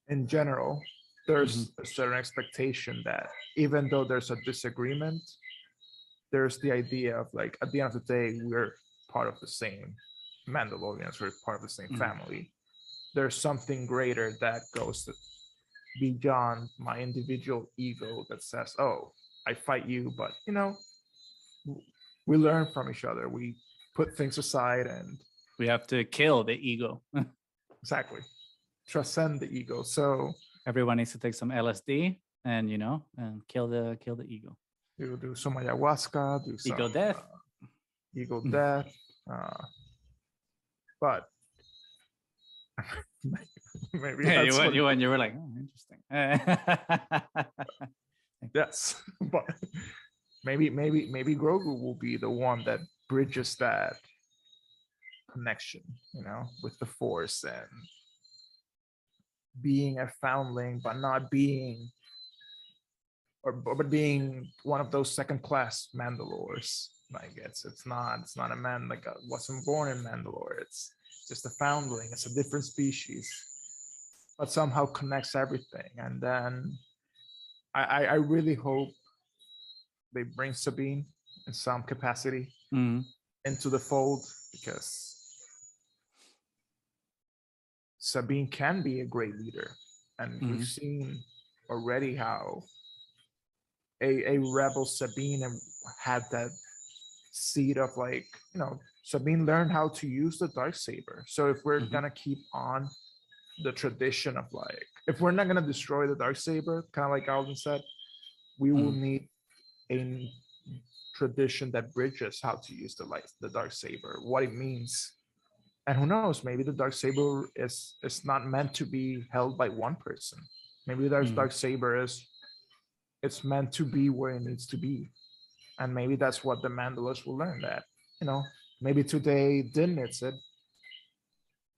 in general, Mhm. there's a certain expectation that even though there's a disagreement, there's the idea of like at the end of the day, we're part of the same Mandalorians, we're part of the same Mhm. family. There's something greater that goes beyond my individual ego that says, oh, I fight you, but you know, we learn from each other. We put things aside and We have to kill the ego. exactly transcend the ego. So Everyone needs to take some LSD and and kill the ego. you do some ayahuasca, do some Ego death. ego death, but maybe Yeah, that's what you were like, oh, interesting. yes, but maybe Grogu will be the one that bridges that connection, you know, with the Force and being a foundling, but not being, but being one of those second class Mandalores. Like it's not a man like wasn't born in Mandalore. It's just a foundling. It's a different species, but somehow connects everything. And then I really hope they bring Sabine in some capacity Mhm. into the fold, because Sabine can be a great leader. And we've Mhm. seen already how a rebel Sabine had that seed of like, you know, Sabine learned how to use the Darksaber. So if we're Mhm. gonna keep on the tradition of like, if we're not gonna destroy the Darksaber, kind of like Alden said, we will Mhm. need a tradition that bridges how to use the Darksaber, what it means. And who knows, maybe the Darksaber is not meant to be held by one person. Maybe the Mhm. Darksaber is it's meant to be where it needs to be. And maybe that's what the Mandalors will learn, that, you know, maybe today Din needs it.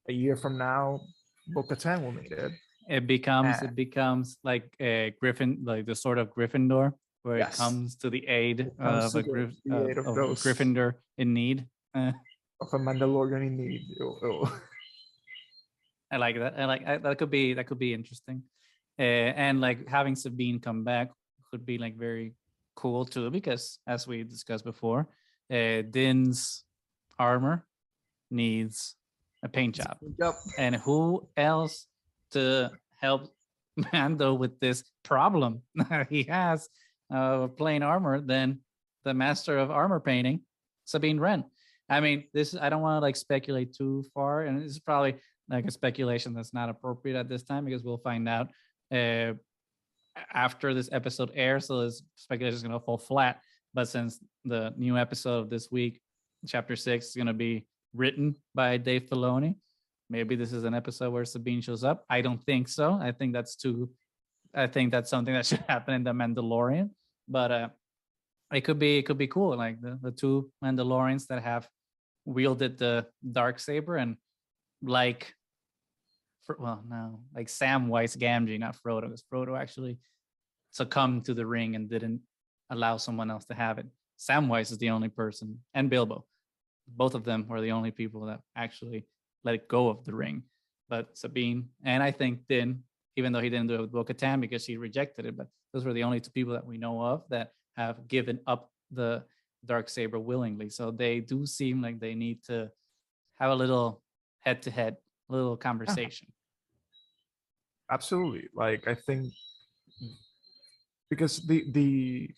A year from now, Bo-Katan will need it. It becomes like a Griffin, like the sort of Gryffindor, where it Yes, comes to the aid it comes of to the aid of of a those Gryffindor in need. of a Mandalorian in need. I like that. That could be interesting, and like having Sabine come back could be like very cool too, because as we discussed before, Din's armor needs a paint job, Yep. and who else to help Mando with this problem he has plain armor than the master of armor painting, Sabine Wren. I mean, this I don't want to like speculate too far, and this is probably like a speculation that's not appropriate at this time because we'll find out uh, after this episode airs. So this speculation is going to fall flat. But since the new episode of this week, chapter 6, is going to be written by Dave Filoni, maybe this is an episode where Sabine shows up. I don't think so. I think that's something that should happen in the Mandalorian. But it could be cool. Like the two Mandalorians that have wielded the Darksaber, and like no, like Samwise Gamgee, not Frodo, because Frodo actually succumbed to the ring and didn't allow someone else to have it. Samwise is the only person, and Bilbo. Both of them were the only people that actually let it go of the ring. But Sabine, and I think Din, even though he didn't do it with Bo-Katan because she rejected it, but those were the only two people that we know of that have given up the Darksaber willingly. So they do seem like they need to have a little head-to-head, little conversation. Absolutely. Like I think because the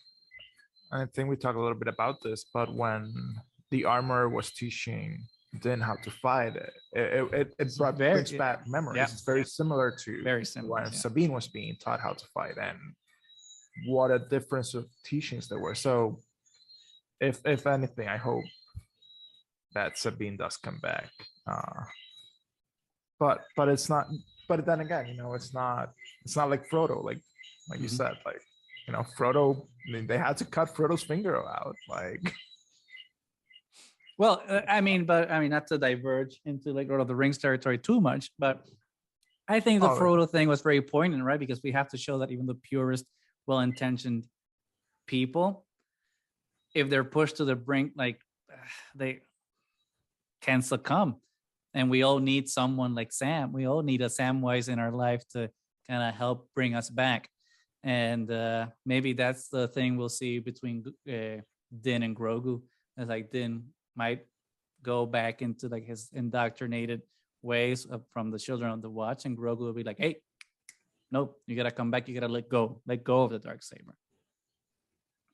I think we talked a little bit about this, but when the armor was teaching Din how to fight, it brought brings back memories. Yeah, It's very similar to very similar. when Yeah. Sabine was being taught how to fight, and what a difference of teachings there were. So if anything, I hope that Sabine does come back. But it's not. But then again, you know, it's not like Frodo. Like like you Mhm. said, like, Frodo. I mean, they had to cut Frodo's finger out. Like, Well, not to diverge into like Lord of the Rings territory too much, but I think the oh, Frodo thing was very poignant, right? Because we have to show that even the purest, well-intentioned people, if they're pushed to the brink, like they can succumb. And we all need someone like Sam. We all need a Samwise in our life to kind of help bring us back. And maybe that's the thing we'll see between Din and Grogu. As like Din might go back into like his indoctrinated ways from the Children of the Watch, and Grogu will be like, "Hey, nope, you gotta come back. You gotta let go of the Darksaber."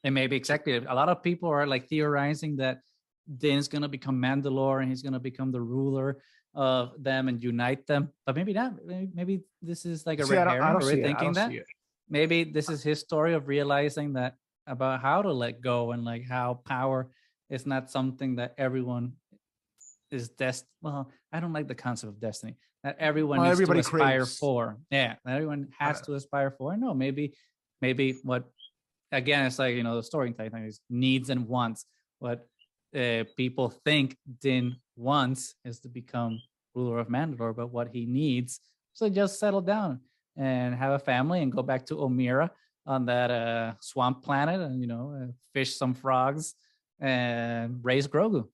And maybe exactly, a lot of people are like theorizing that Din's gonna become Mandalore and he's gonna become the ruler of them and unite them. But maybe not. Maybe this is like a see, I red don't, I herring. don't We're see it. I thinking don't that see it. maybe this is his story of realizing that about how to let go and like how power is not something that everyone is destined. Well, I don't like the concept of destiny that everyone Well, needs to everybody aspire craves. for. Yeah, that everyone has to aspire for. No, maybe what again, it's like, the storytelling thing is needs and wants. What people think Din wants is to become ruler of Mandalore, but what he needs is to just settle down and have a family and go back to Omira on that swamp planet and, fish some frogs and raise Grogu.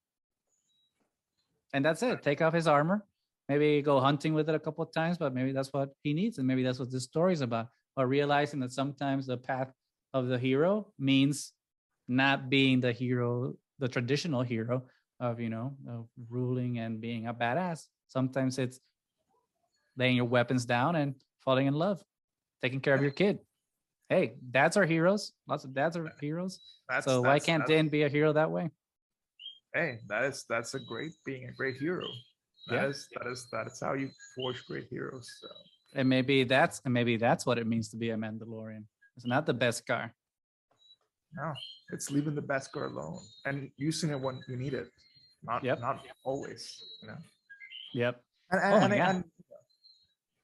And that's it. Take off his armor, maybe go hunting with it a couple of times, but maybe that's what he needs. And maybe that's what this story is about. Or realizing that sometimes the path of the hero means not being the hero, the traditional hero of, ruling and being a badass. Sometimes it's laying your weapons down and falling in love, taking care of your kid. Hey, dads are heroes. Lots of dads are heroes. So why can't Din be a hero that way? Hey, that's being a great hero. That is how you forge great heroes. So. And maybe that's what it means to be a Mandalorian. It's not the best car. No, it's leaving the best car alone and using it when you need it. Not always, Yep. And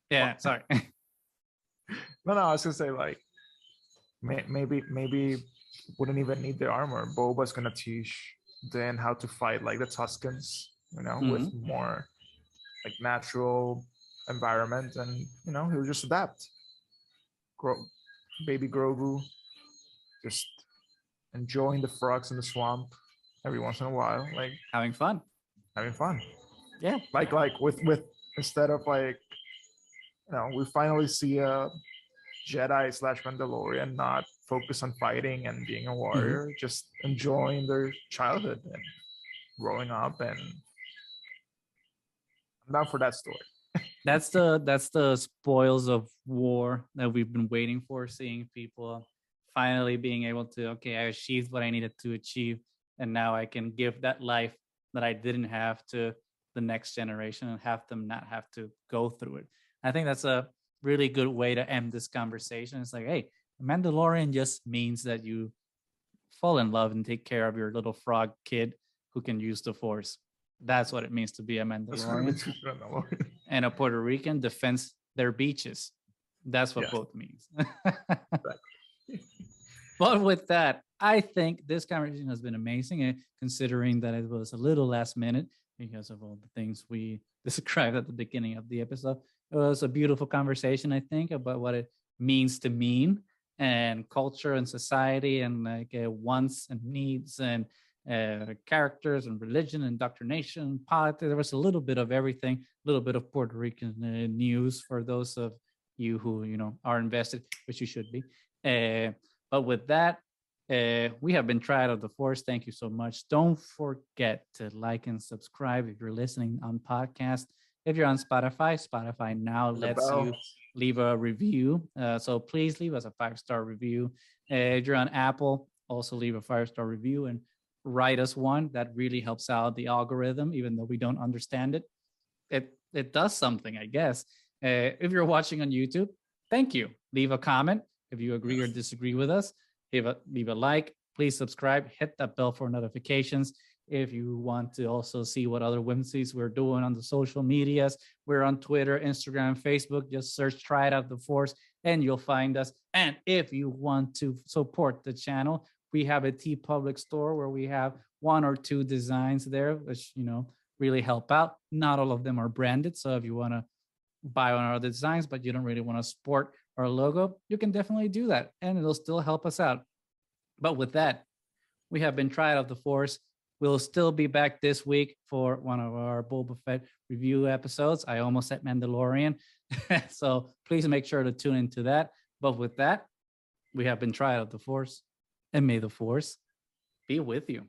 yeah, sorry. No, I was gonna say like maybe wouldn't even need the armor. Boba's gonna teach Din how to fight like the Tuscans, with more like natural environment, and he'll just adapt. Baby Grogu just enjoying the frogs in the swamp every once in a while, like having fun. Yeah, like with instead of like we finally see a Jedi / Mandalorian not focus on fighting and being a warrior, just enjoying their childhood and growing up, and I'm down for that story. That's the spoils of war that we've been waiting for, seeing people finally being able to, okay, I achieved what I needed to achieve, and now I can give that life that I didn't have to the next generation and have them not have to go through it. I think that's a really good way to end this conversation. It's like, hey, Mandalorian just means that you fall in love and take care of your little frog kid who can use the Force. That's what it means to be a Mandalorian. And a Puerto Rican defends their beaches. That's what both means. But with that, I think this conversation has been amazing, considering that it was a little last minute because of all the things we described at the beginning of the episode. It was a beautiful conversation, I think, about what it means to mean and culture and society and like wants and needs and characters and religion, indoctrination, politics. There was a little bit of everything, a little bit of Puerto Rican news for those of you who are invested, which you should be. But with that, we have been Triad of the Force. Thank you so much. Don't forget to like and subscribe if you're listening on podcast. If you're on Spotify now lets you leave a review. So please leave us a 5-star review. If you're on Apple, also leave a 5-star review and write us one. That really helps out the algorithm, even though we don't understand it. It does something, I guess. If you're watching on YouTube, thank you. Leave a comment if you agree or disagree with us. Leave a like. Please subscribe. Hit that bell for notifications. If you want to also see what other whimsies we're doing on the social medias, we're on Twitter, Instagram, Facebook. Just search Triad of the Force. and you'll find us. And if you want to support the channel, we have a TeePublic store where we have 1 or 2 designs there, which, really help out. Not all of them are branded. So if you want to buy one of our designs, but you don't really want to sport our logo, you can definitely do that. And it'll still help us out. But with that, we have been Triad of the Force. We'll still be back this week for one of our Boba Fett review episodes. I almost said Mandalorian. So please make sure to tune into that. But with that, we have been Triad of the Force. And may the Force be with you.